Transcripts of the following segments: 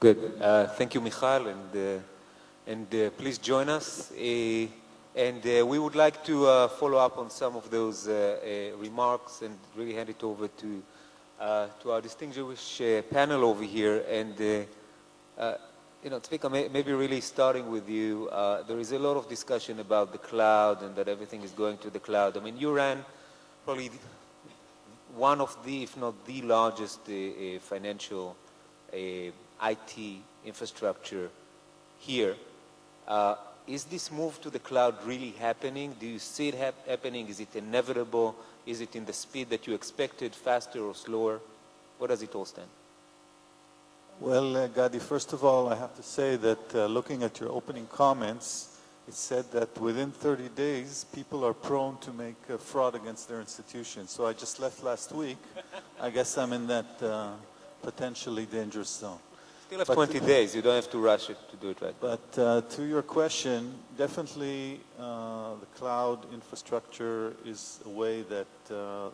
Good. Thank you, Michal, and please join us. And we would like to follow up on some of those remarks and really hand it over to our distinguished panel over here. And Zvika, maybe really starting with you, there is a lot of discussion about the cloud and that everything is going to the cloud. I mean, you ran probably one of the, if not the largest financial IT infrastructure here. Is this move to the cloud really happening? Do you see it happening? Is it inevitable? Is it in the speed that you expected, faster or slower? Where does it all stand? Well, Gadi, first of all, I have to say that looking at your opening comments, it said that within 30 days, people are prone to make fraud against their institutions. So I just left last week. I guess I'm in that potentially dangerous zone. Still have 20 days. You don't have to rush it to do it right. But to your question, definitely the cloud infrastructure is a way that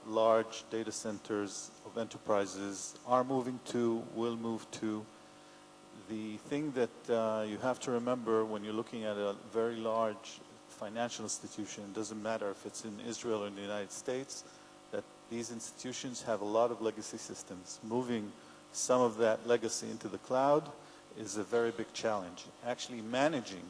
large data centers of enterprises are moving to, will move to. The thing that you have to remember when you're looking at a very large financial institution, it doesn't matter if it's in Israel or in the United States, that these institutions have a lot of legacy systems. Moving some of that legacy into the cloud is a very big challenge. Actually managing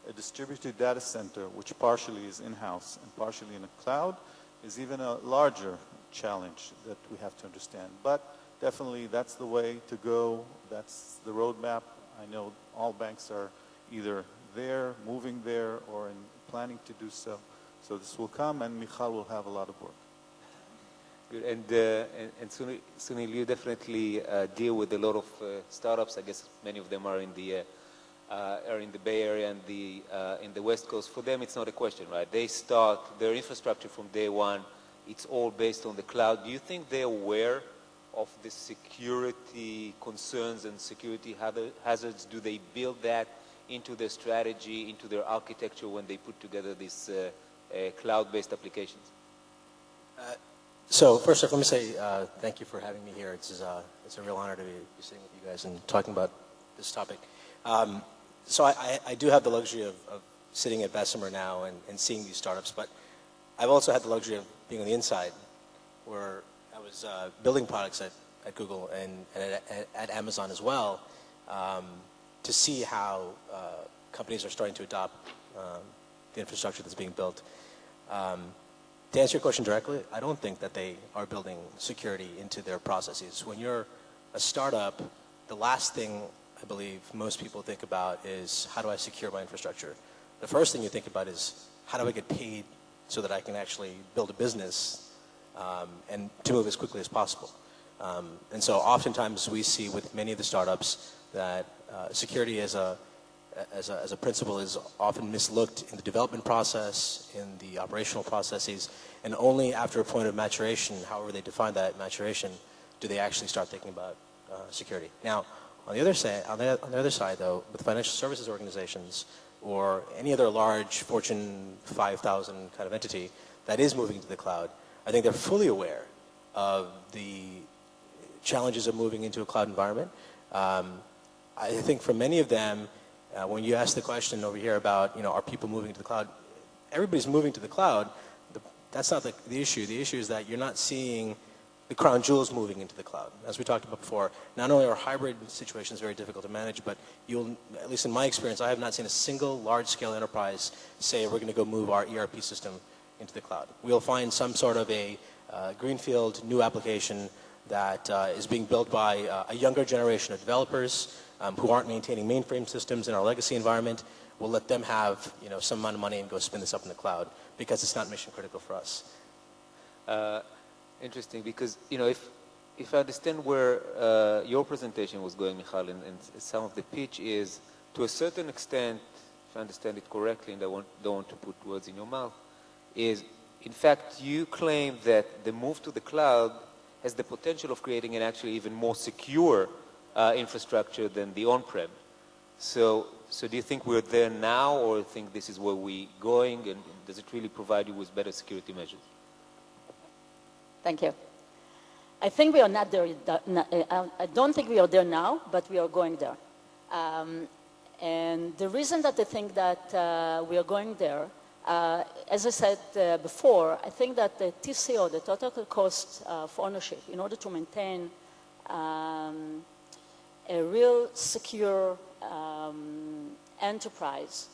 a distributed data center, which partially is in-house and partially in a cloud, is even a larger challenge that we have to understand. But definitely that's the way to go. That's the roadmap. I know all banks are either there, moving there, or planning to do so. So this will come, and Michal will have a lot of work. Good. And Sunil, you definitely deal with a lot of startups. I guess many of them are in the Bay Area and in the West Coast. For them, it's not a question, right? They start their infrastructure from day one. It's all based on the cloud. Do you think they're aware of the security concerns and security hazards? Do they build that into their strategy, into their architecture when they put together these cloud-based applications? So first off, let me say thank you for having me here. It's a real honor to be sitting with you guys and talking about this topic. So I do have the luxury of sitting at Bessemer now and seeing these startups, but I've also had the luxury of being on the inside where I was building products at Google and at Amazon as well to see how companies are starting to adopt the infrastructure that's being built. To answer your question directly, I don't think that they are building security into their processes. When you're a startup, the last thing I believe most people think about is how do I secure my infrastructure? The first thing you think about is how do I get paid so that I can actually build a business and to move as quickly as possible. And so oftentimes we see with many of the startups that security as a principle is often mislooked in the development process, in the operational processes, and only after a point of maturation, however they define that maturation, do they actually start thinking about security. Now, on the other side, though, with financial services organizations or any other large Fortune 5,000 kind of entity that is moving to the cloud, I think they're fully aware of the challenges of moving into a cloud environment. I think for many of them, when you ask the question over here about, are people moving to the cloud? Everybody's moving to the cloud. That's not the issue. The issue is that you're not seeing the crown jewels moving into the cloud. As we talked about before, not only are hybrid situations very difficult to manage, but you'll, at least in my experience, I have not seen a single large-scale enterprise say we're going to go move our ERP system into the cloud. We'll find some sort of a greenfield new application that is being built by a younger generation of developers who aren't maintaining mainframe systems in our legacy environment. We'll let them have some amount of money and go spin this up in the cloud because it's not mission critical for us. Interesting, because if I understand where your presentation was going, Michal, and some of the pitch is, to a certain extent, if I understand it correctly, and I don't want to put words in your mouth, is in fact you claim that the move to the cloud has the potential of creating an actually even more secure infrastructure than the on-prem. So do you think we're there now, or do you think this is where we're going, and does it really provide you with better security measures? Thank you. I think we are not there. I don't think we are there now, but we are going there. And the reason that I think that we are going there, as I said before, I think that the TCO, the total cost of ownership, in order to maintain a real secure enterprise,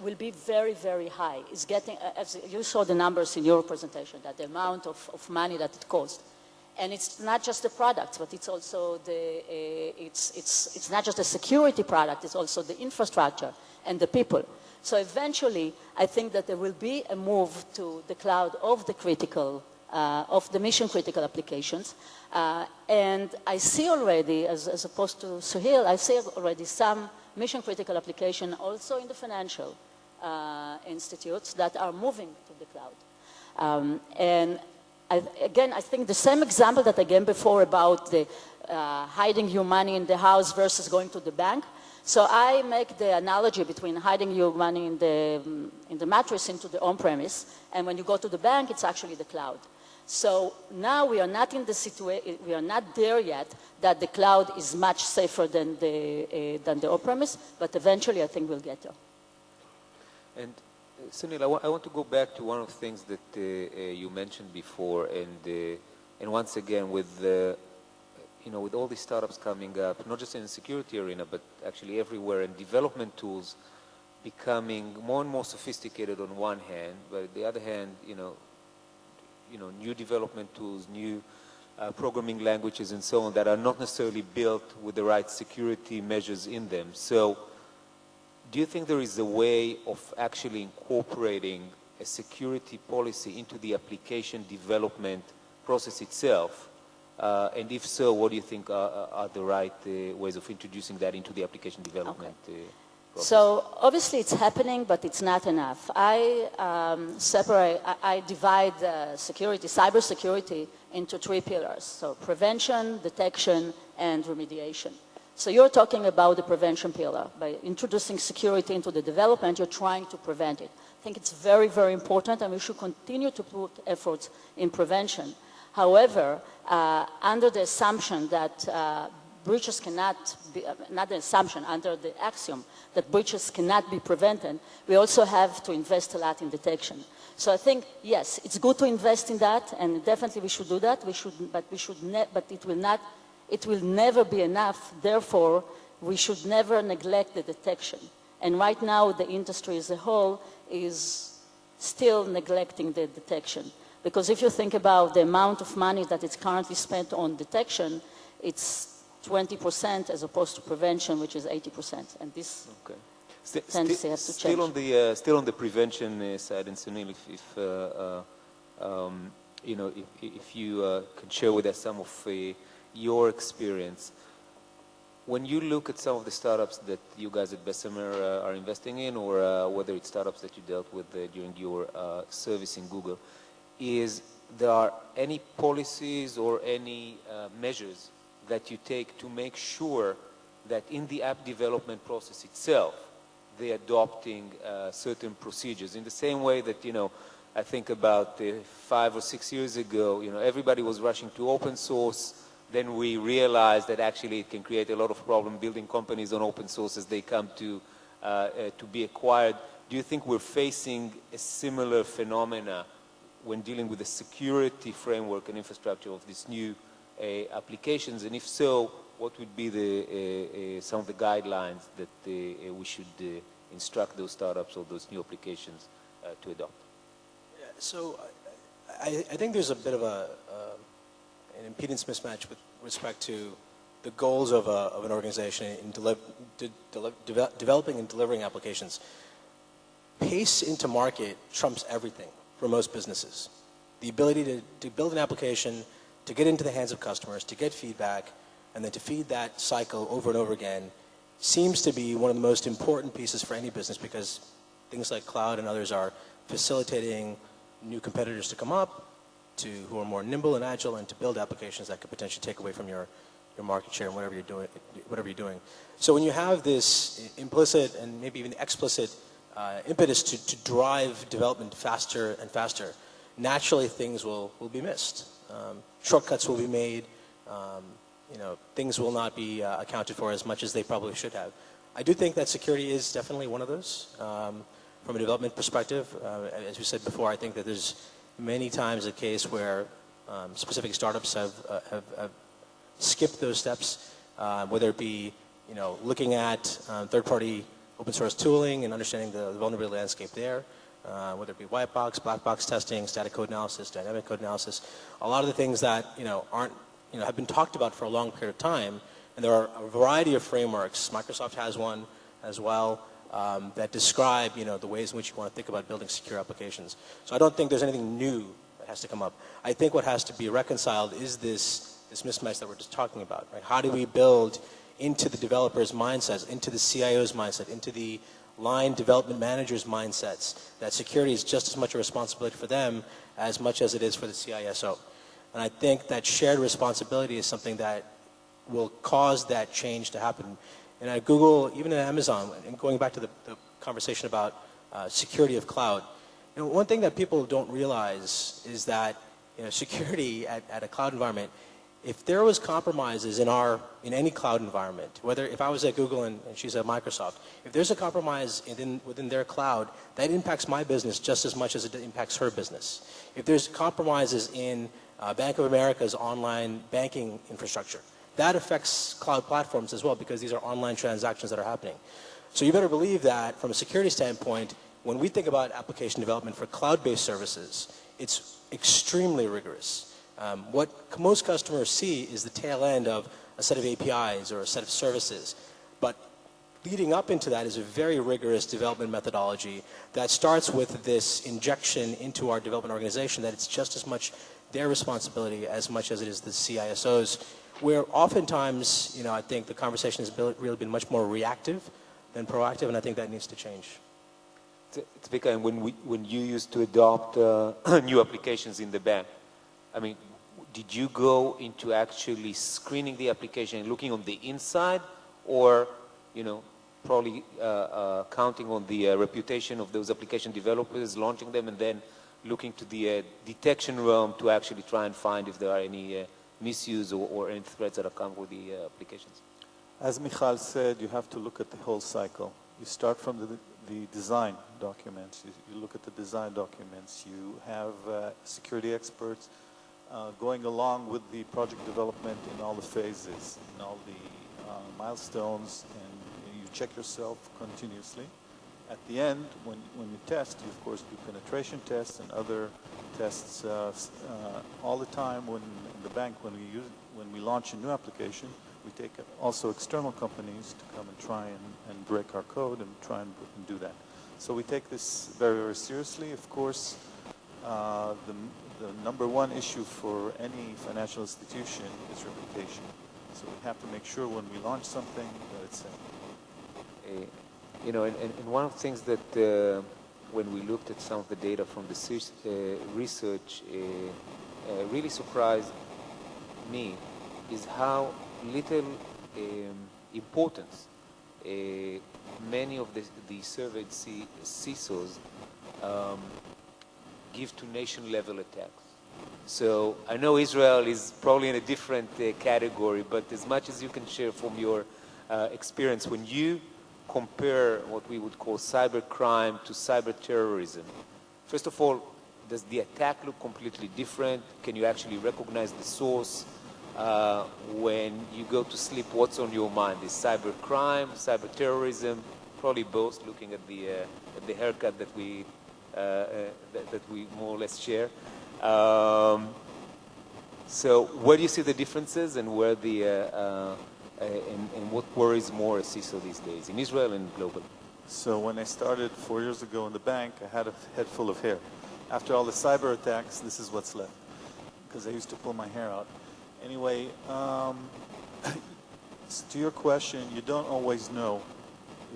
will be very, very high. It's getting, as you saw the numbers in your presentation, that the amount of money that it costs. And it's not just the products, but it's also it's not just a security product, it's also the infrastructure and the people. So eventually, I think that there will be a move to the cloud of the critical, of the mission critical applications. And I see already, as opposed to Suhail, I see already some mission critical application also in the financial institutes that are moving to the cloud. And again, I think the same example that I gave before about the hiding your money in the house versus going to the bank. So I make the analogy between hiding your money in the mattress into the on-premise, and when you go to the bank, it's actually the cloud. So now we are not in the situation, we are not there yet that the cloud is much safer than the on-premise, but eventually I think we'll get there. And Sunil, I want to go back to one of the things that you mentioned before, and once again with with all these startups coming up, not just in the security arena, but actually everywhere, and development tools becoming more and more sophisticated on one hand, but on the other hand, new development tools, new programming languages, and so on that are not necessarily built with the right security measures in them. So, do you think there is a way of actually incorporating a security policy into the application development process itself? And if so, what do you think are the right ways of introducing that into the application development process? So obviously it's happening, but it's not enough. I divide security, cybersecurity, into 3 pillars. So prevention, detection, and remediation. So you're talking about the prevention pillar. By introducing security into the development, you're trying to prevent it. I think it's very, very important, and we should continue to put efforts in prevention. However, under the assumption that breaches cannot be, not the assumption, under the axiom that breaches cannot be prevented, we also have to invest a lot in detection. So I think, yes, it's good to invest in that, and definitely we should do that. But it will never be enough. Therefore, we should never neglect the detection. And right now, the industry as a whole is still neglecting the detection. Because if you think about the amount of money that is currently spent on detection, it's 20% as opposed to prevention, which is 80%. And this tendency has to change. Still on the prevention side, and Sunil, if you can share with us some of your experience, when you look at some of the startups that you guys at Bessemer are investing in, or whether it's startups that you dealt with during your service in Google, is there any policies or any measures that you take to make sure that in the app development process itself, they're adopting certain procedures? In the same way that, I think about 5 or 6 years ago, everybody was rushing to open source. Then we realized that actually it can create a lot of problem building companies on open source as they come to be acquired. Do you think we're facing a similar phenomena when dealing with the security framework and infrastructure of these new applications? And if so, what would be some of the guidelines that we should instruct those startups or those new applications to adopt? Yeah, so I think there's a bit of an impedance mismatch with respect to the goals of an organization in developing and delivering applications. Pace into market trumps everything for most businesses. The ability to build an application, to get into the hands of customers, to get feedback, and then to feed that cycle over and over again seems to be one of the most important pieces for any business, because things like cloud and others are facilitating new competitors to come up, who are more nimble and agile, and to build applications that could potentially take away from your market share and whatever you're doing. So when you have this implicit and maybe even explicit impetus to drive development faster and faster, naturally things will be missed. Shortcuts will be made. things will not be accounted for as much as they probably should have. I do think that security is definitely one of those. From a development perspective, as we said before, I think that there's many times a case where specific startups have skipped those steps, whether it be looking at third-party open source tooling and understanding the vulnerability landscape there, whether it be white box, black box testing, static code analysis, dynamic code analysis, a lot of the things that aren't have been talked about for a long period of time, and there are a variety of frameworks. Microsoft has one as well that describe the ways in which you want to think about building secure applications. So I don't think there's anything new that has to come up. I think what has to be reconciled is this mismatch that we're just talking about. Right? How do we build into the developer's mindsets, into the CIO's mindset, into the line development manager's mindsets, that security is just as much a responsibility for them as much as it is for the CISO. And I think that shared responsibility is something that will cause that change to happen. And at Google, even at Amazon, and going back to the conversation about security of cloud, one thing that people don't realize is that security at a cloud environment, if there was compromises in any cloud environment, whether if I was at Google and she's at Microsoft, if there's a compromise within their cloud, that impacts my business just as much as it impacts her business. If there's compromises in Bank of America's online banking infrastructure, that affects cloud platforms as well because these are online transactions that are happening. So you better believe that from a security standpoint, when we think about application development for cloud-based services, it's extremely rigorous. What most customers see is the tail end of a set of APIs or a set of services. But leading up into that is a very rigorous development methodology that starts with this injection into our development organization that it's just as much their responsibility as much as it is the CISO's, where oftentimes, I think the conversation has really been much more reactive than proactive, and I think that needs to change. Zvika, and when you used to adopt new applications in the bank, I mean, did you go into actually screening the application and looking on the inside, or, probably counting on the reputation of those application developers, launching them, and then looking to the detection realm to actually try and find if there are any misuse or any threats that have come with the applications? As Michal said, you have to look at the whole cycle. You start from the design documents. You look at the design documents. You have security experts going along with the project development in all the phases, in all the milestones, and you check yourself continuously. At the end, when you test, you of course do penetration tests and other tests all the time. When in the bank, when we launch a new application, we take also external companies to come and try and break our code and try and do that. So we take this very, very seriously. Of course, the number one issue for any financial institution is reputation. So we have to make sure when we launch something that it's safe. And one of the things that when we looked at some of the data from the research really surprised me is how little importance many of the surveyed CISOs give to nation-level attacks. So I know Israel is probably in a different category, but as much as you can share from your experience, when you compare what we would call cybercrime to cyber terrorism, first of all, does the attack look completely different? Can you actually recognize the source? When you go to sleep, what's on your mind? Is cybercrime, cyber terrorism? Probably both, looking at the haircut that we more or less share. So where do you see the differences, and where and what worries more a CISO these days in Israel and globally? So when I started 4 years ago in the bank, I had a head full of hair. After all the cyber attacks, this is what's left, because I used to pull my hair out. Anyway, to your question, you don't always know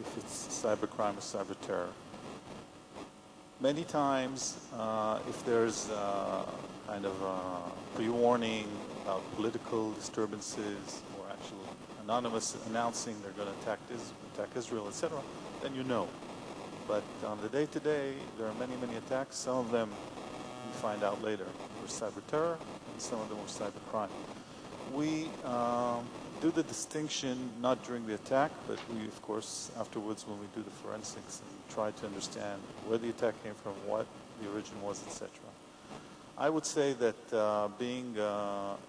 if it's cybercrime or cyber terror. Many times, if there's kind of pre-warning about political disturbances or actual anonymous announcing they're going to attack Israel, etc., then you know. But on the day-to-day, there are many, many attacks. Some of them you find out later were cyber terror, and some of them were cyber crime. we do the distinction not during the attack, but we, of course, afterwards when we do the forensics and try to understand where the attack came from, what the origin was, etc. I would say that being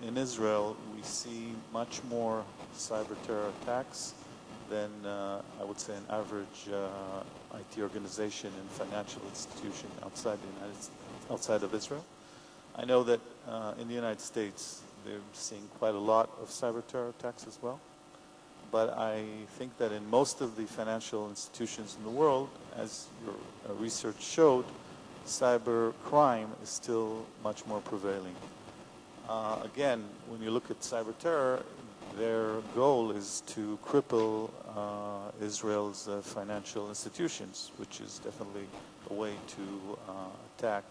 in Israel, we see much more cyber terror attacks than I would say an average IT organization and financial institution outside of Israel. I know that in the United States, they're seeing quite a lot of cyber terror attacks as well. But I think that in most of the financial institutions in the world, as your research showed, cyber crime is still much more prevailing. Again, when you look at cyber terror, their goal is to cripple Israel's financial institutions, which is definitely a way to attack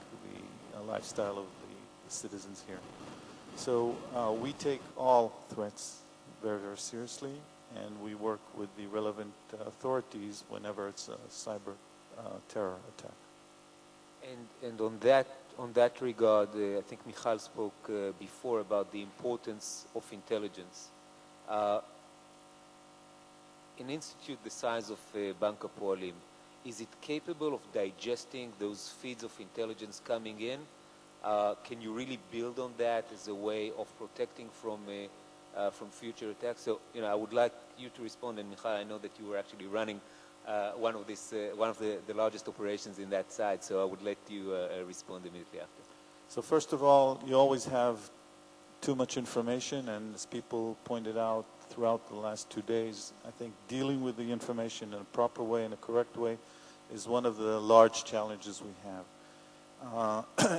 the lifestyle of the citizens here. So we take all threats very, very seriously, and we work with the relevant authorities whenever it's a cyber terror attack. And on that regard, I think Michal spoke before about the importance of intelligence. An institute the size of HaPoalim, is it capable of digesting those feeds of intelligence coming in? Can you really build on that as a way of protecting from future attacks? So, I would like you to respond, and Michal, I know that you were actually running one of the largest operations in that side, so I would let you respond immediately after. So first of all, you always have too much information, and as people pointed out throughout the last 2 days, I think dealing with the information in a proper way, in a correct way, is one of the large challenges we have.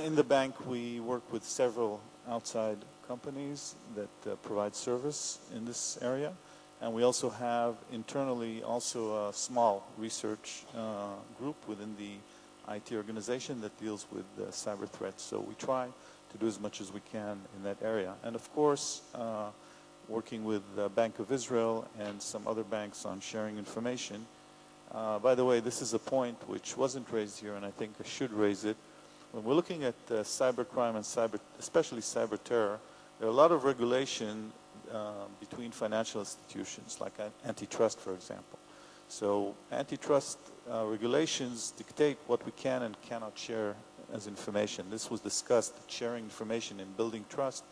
In the bank, we work with several outside companies that provide service in this area. And we also have internally also a small research group within the IT organization that deals with cyber threats. So we try to do as much as we can in that area. And of course, working with the Bank of Israel and some other banks on sharing information. By the way, this is a point which wasn't raised here, and I think I should raise it. When we're looking at cybercrime and especially cyber terror, there are a lot of regulation between financial institutions, like antitrust, for example. So antitrust regulations dictate what we can and cannot share as information. This was discussed, that sharing information and building trust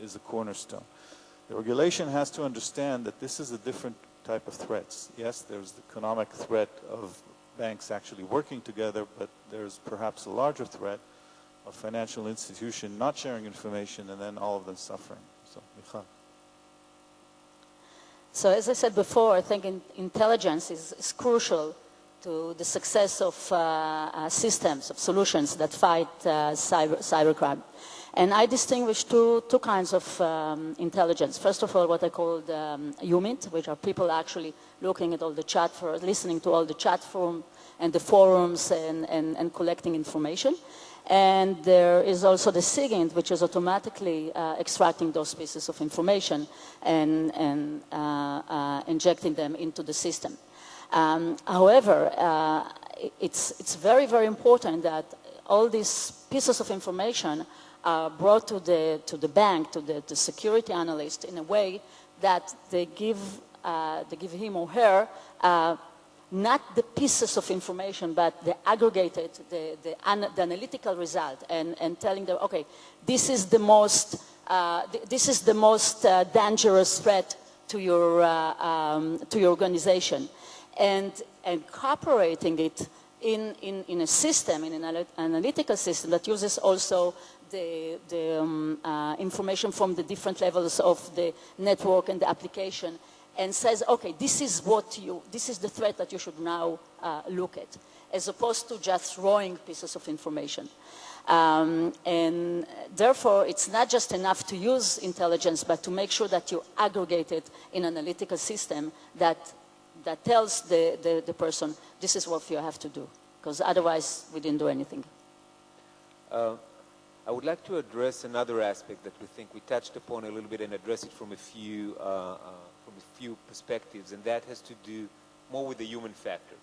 is a cornerstone. The regulation has to understand that this is a different type of threats. Yes, there's the economic threat of banks actually working together, but there's perhaps a larger threat of financial institution not sharing information and then all of them suffering. So, Michal. So as I said before, I think intelligence is crucial to the success of systems, of solutions that fight cybercrime. And I distinguish two kinds of intelligence. First of all, what I call UMINT, which are people actually looking at all the chat, listening to all the chat and the forums and collecting information. And there is also the SIGINT, which is automatically extracting those pieces of information and injecting them into the system. However, it's very, very important that all these pieces of information are brought to the bank, to the security analyst, in a way that they give him or her not the pieces of information, but the aggregated, the analytical result, and telling them, okay, this is the most dangerous threat to your organization, and incorporating it in a system, in an analytical system that uses also the information from the different levels of the network and the application, and says, okay, this is the threat that you should now look at, as opposed to just throwing pieces of information. And therefore, it's not just enough to use intelligence, but to make sure that you aggregate it in an analytical system that tells the person, this is what you have to do, because otherwise we didn't do anything. I would like to address another aspect that we think we touched upon a little bit and address it from a few perspectives, and that has to do more with the human factor.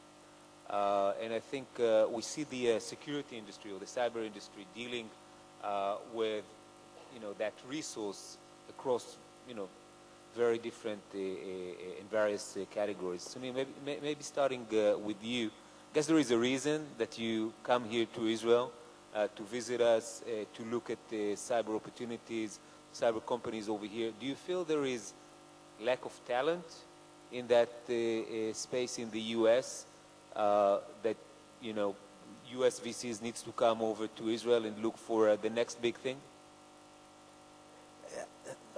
And I think we see the security industry or the cyber industry dealing with that resource across very different in various categories. Sunil, maybe starting with you. I guess there is a reason that you come here to Israel to visit us, to look at cyber opportunities, cyber companies over here. Do you feel there is lack of talent in that space in the U.S. That U.S. VCs needs to come over to Israel and look for the next big thing?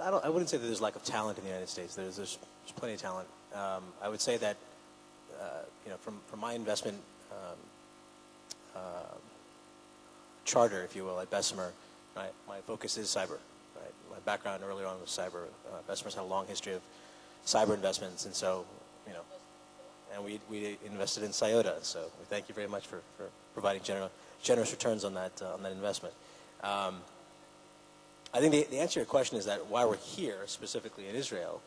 I wouldn't say that there's lack of talent in the United States. There's plenty of talent. I would say that from my investment charter, if you will, at Bessemer, my focus is cyber. Right? My background earlier on was cyber. Bessemer's had a long history of cyber investments, and so and we invested in Toyota. So we thank you very much for providing generous returns on that investment. I think the answer to your question is that why we're here, specifically in Israel,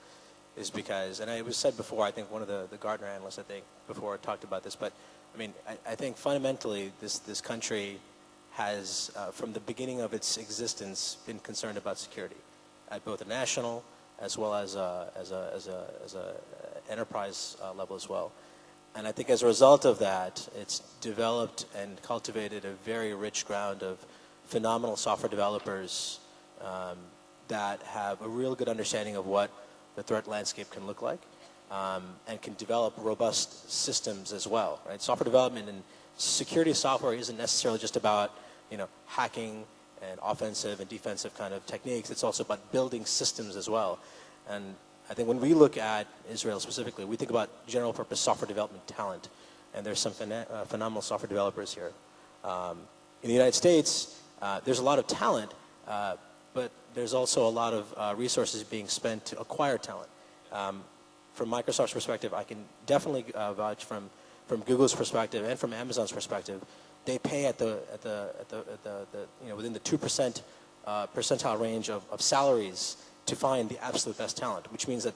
is because, and it was said before, I think one of the Gartner analysts, I think, before talked about this, but I mean, I think fundamentally this country has, from the beginning of its existence, been concerned about security at both a national as well as a enterprise level as well. And I think as a result of that, it's developed and cultivated a very rich ground of phenomenal software developers that have a real good understanding of what the threat landscape can look like, and can develop robust systems as well. Right? Software development and security software isn't necessarily just about hacking and offensive and defensive kind of techniques. It's also about building systems as well. And I think when we look at Israel specifically, we think about general purpose software development talent, and there's some phenomenal software developers here. In the United States, there's a lot of talent, but there's also a lot of resources being spent to acquire talent. From Microsoft's perspective, I can definitely vouch from Google's perspective and from Amazon's perspective. They pay at the within the 2% percentile range of salaries to find the absolute best talent, which means that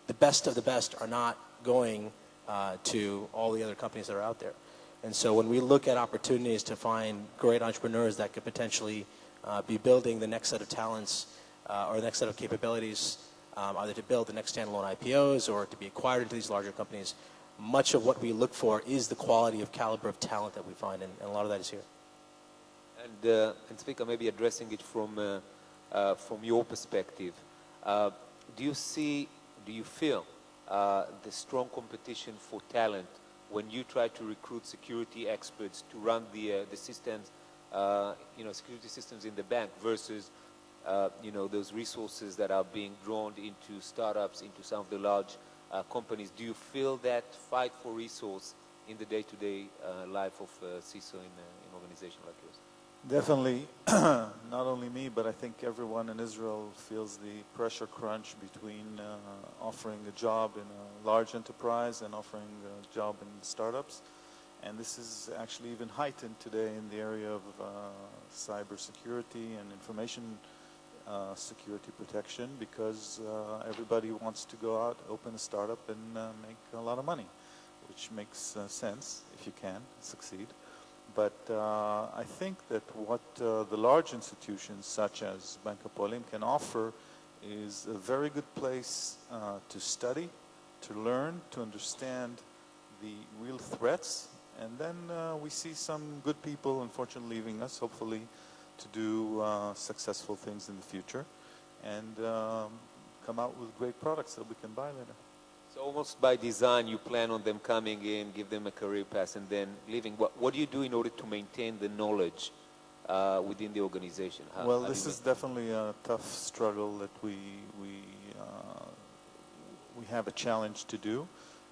the best of the best are not going to all the other companies that are out there. And so when we look at opportunities to find great entrepreneurs that could potentially be building the next set of talents or the next set of capabilities, either to build the next standalone IPOs or to be acquired into these larger companies, much of what we look for is the quality of caliber of talent that we find, and a lot of that is here. And Zvika, maybe addressing it from your perspective, do you feel the strong competition for talent when you try to recruit security experts to run the systems, security systems in the bank versus those resources that are being drawn into startups, into some of the large companies? Do you feel that fight for resource in the day-to-day life of CISO in an organization like yours? Definitely, not only me, but I think everyone in Israel feels the pressure crunch between offering a job in a large enterprise and offering a job in startups. And this is actually even heightened today in the area of cybersecurity and information security protection, because everybody wants to go out, open a startup, and make a lot of money, which makes sense if you can succeed. But I think that what the large institutions such as HaPoalim can offer is a very good place to study, to learn, to understand the real threats. And then we see some good people, unfortunately, leaving us, hopefully, to do successful things in the future and come out with great products that we can buy later. So almost by design, you plan on them coming in, give them a career path, and then leaving. What do you do in order to maintain the knowledge within the organization? Well, this is definitely a tough struggle that we have a challenge to do.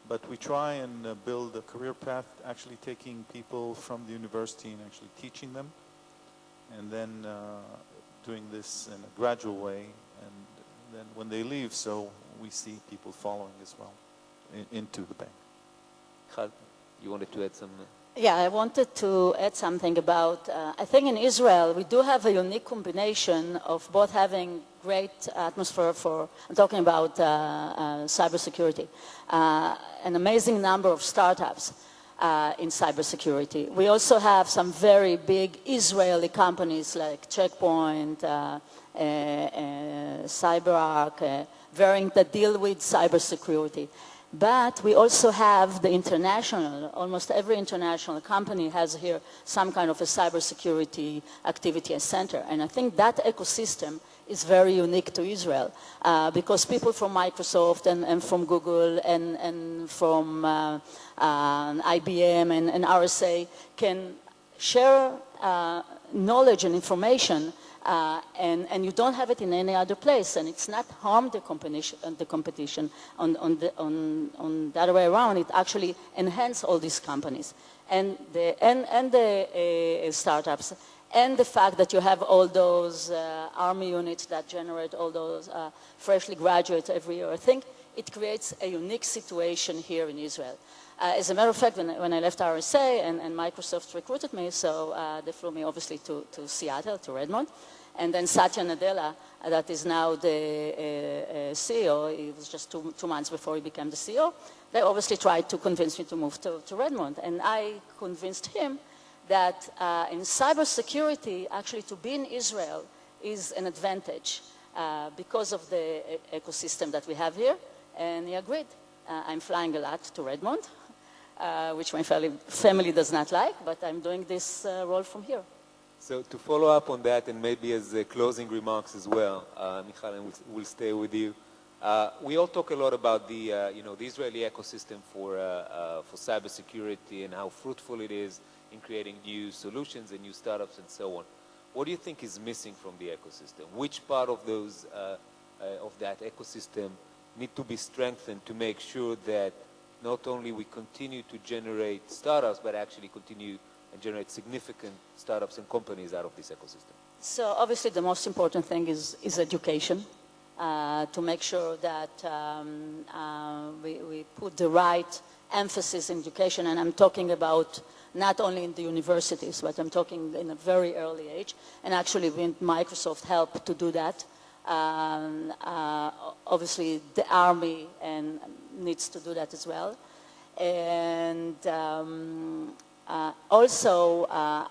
But we try and build a career path, actually taking people from the university and actually teaching them, and then doing this in a gradual way. And then when they leave, so we see people following as well into the bank. Michal, you wanted to add some? Yeah, I wanted to add something about, I think in Israel we do have a unique combination of both having great atmosphere for, I'm talking about cybersecurity, an amazing number of startups, in cybersecurity. We also have some very big Israeli companies like Checkpoint, CyberArk, that deal with cybersecurity. But we also have the international, almost every international company has here some kind of a cybersecurity activity center. And I think that ecosystem is very unique to Israel because people from Microsoft and from Google and from IBM and RSA can share knowledge and information and you don't have it in any other place, and it's not harm the competition. On the other way around, it actually enhance all these companies and the startups, and the fact that you have all those army units that generate all those freshly graduates every year. I think it creates a unique situation here in Israel. As a matter of fact, when I left RSA and Microsoft recruited me, so they flew me obviously to Seattle, to Redmond. And then Satya Nadella, that is now the CEO, it was just two months before he became the CEO, they obviously tried to convince me to move to Redmond. And I convinced him that in cybersecurity, actually to be in Israel is an advantage because of the ecosystem that we have here. And he agreed. I'm flying a lot to Redmond, which my family does not like, but I'm doing this role from here. So to follow up on that, and maybe as closing remarks as well, Michal, and we'll stay with you. We all talk a lot about the the Israeli ecosystem for cybersecurity and how fruitful it is in creating new solutions and new startups and so on. What do you think is missing from the ecosystem? Which part of those of that ecosystem need to be strengthened to make sure that not only we continue to generate startups, but actually continue and generate significant startups and companies out of this ecosystem? So obviously the most important thing is education, to make sure that we put the right emphasis in education. And I'm talking about not only in the universities, but I'm talking in a very early age. And actually Microsoft helped to do that. Obviously the Army needs to do that as well. And also,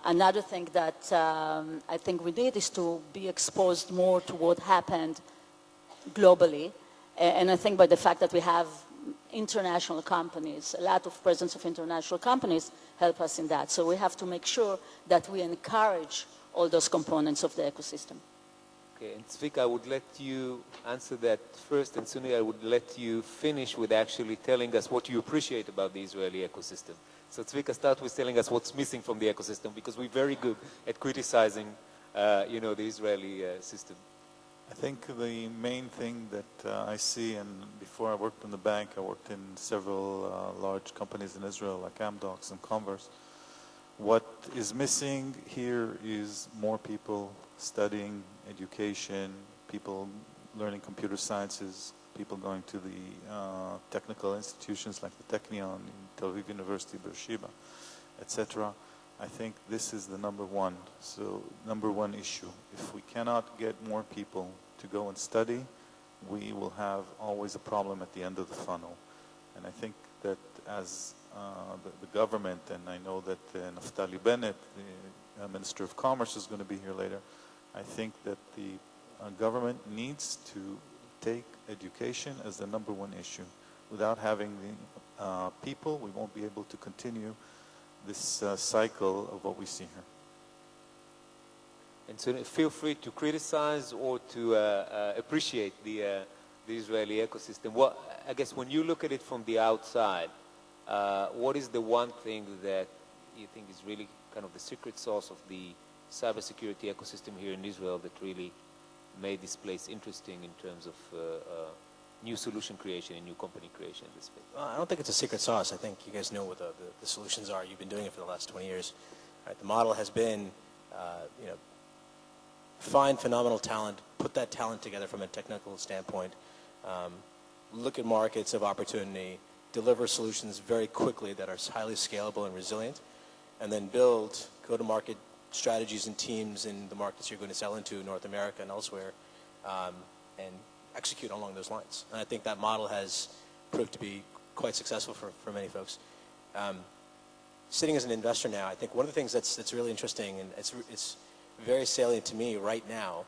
another thing that I think we need is to be exposed more to what happened globally. And I think by the fact that we have international companies, a lot of presence of international companies help us in that. So we have to make sure that we encourage all those components of the ecosystem. Okay, and Zvika, I would let you answer that first, and Sunil, I would let you finish with actually telling us what you appreciate about the Israeli ecosystem. So Zvika, start with telling us what's missing from the ecosystem, because we're very good at criticizing, the Israeli system. I think the main thing that I see, and before I worked in the bank, I worked in several large companies in Israel, like Amdocs and Converse. What is missing here is more people studying education, people learning computer sciences, people going to the technical institutions like the Technion, Tel Aviv University, Beersheba, etc. I think this is the number one issue. If we cannot get more people to go and study, we will have always a problem at the end of the funnel. And I think that as the government, and I know that Naftali Bennett, the Minister of Commerce, is going to be here later, I think that the government needs to take education as the number one issue. Without having the people, we won't be able to continue this cycle of what we see here. And so feel free to criticize or to appreciate the Israeli ecosystem. What, I guess when you look at it from the outside, what is the one thing that you think is really kind of the secret sauce of the cybersecurity ecosystem here in Israel that really made this place interesting in terms of new solution creation and new company creation in this space? Well, I don't think it's a secret sauce. I think you guys know what the solutions are. You've been doing it for the last 20 years. Right? The model has been, find phenomenal talent, put that talent together from a technical standpoint, look at markets of opportunity, deliver solutions very quickly that are highly scalable and resilient, and then build go-to-market strategies and teams in the markets you're going to sell into, North America and elsewhere, and execute along those lines. And I think that model has proved to be quite successful for many folks. sitting as an investor now, I think one of the things that's really interesting, and it's very salient to me right now,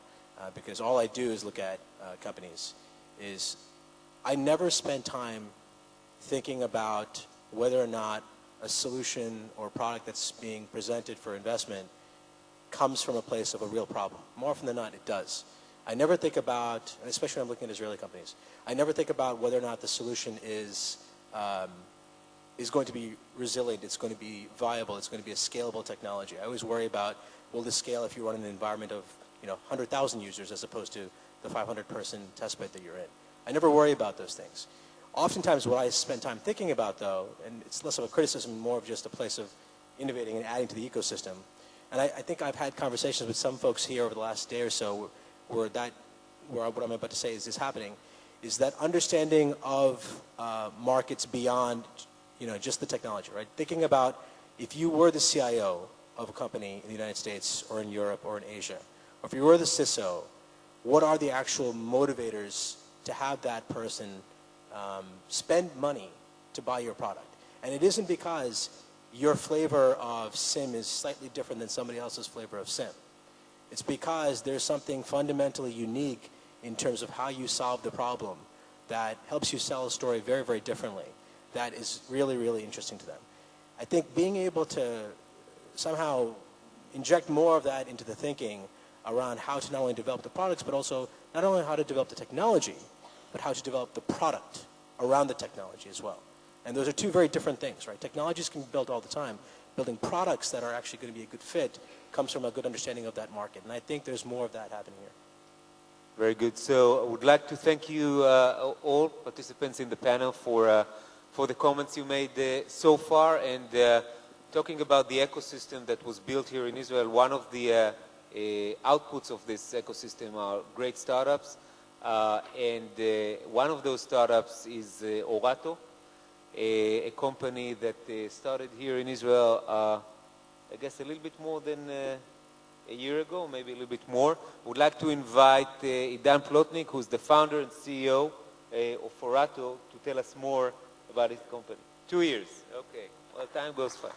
because all I do is look at companies, is I never spend time thinking about whether or not a solution or product that's being presented for investment comes from a place of a real problem. More often than not, it does. I never think about, and especially when I'm looking at Israeli companies, I never think about whether or not the solution is going to be resilient, it's going to be viable, it's going to be a scalable technology. I always worry about, will this scale if you run an environment of 100,000 users as opposed to the 500-person test bed that you're in. I never worry about those things. Oftentimes what I spend time thinking about, though, and it's less of a criticism, more of just a place of innovating and adding to the ecosystem, and I think I've had conversations with some folks here over the last day or so where what I'm about to say is happening, is that understanding of markets beyond just the technology, right? Thinking about if you were the CIO of a company in the United States or in Europe or in Asia, or if you were the CISO, what are the actual motivators to have that person spend money to buy your product? And it isn't because your flavor of SIM is slightly different than somebody else's flavor of SIM. It's because there's something fundamentally unique in terms of how you solve the problem that helps you sell a story very, very differently. That is really, really interesting to them. I think being able to somehow inject more of that into the thinking around how to not only develop the products, but also not only how to develop the technology, but how to develop the product around the technology as well. And those are two very different things, right? Technologies can be built all the time. Building products that are actually going to be a good fit comes from a good understanding of that market. And I think there's more of that happening here. Very good. So I would like to thank you all participants in the panel for the comments you made so far, and talking about the ecosystem that was built here in Israel. One of the outputs of this ecosystem are great startups, and one of those startups is Aorato, a company that started here in Israel, I guess a little bit more than a year ago, maybe a little bit more. I would like to invite Idan Plotnik, who's the founder and CEO of Aorato, to tell us more about his company. 2 years. Okay. Well, time goes fast.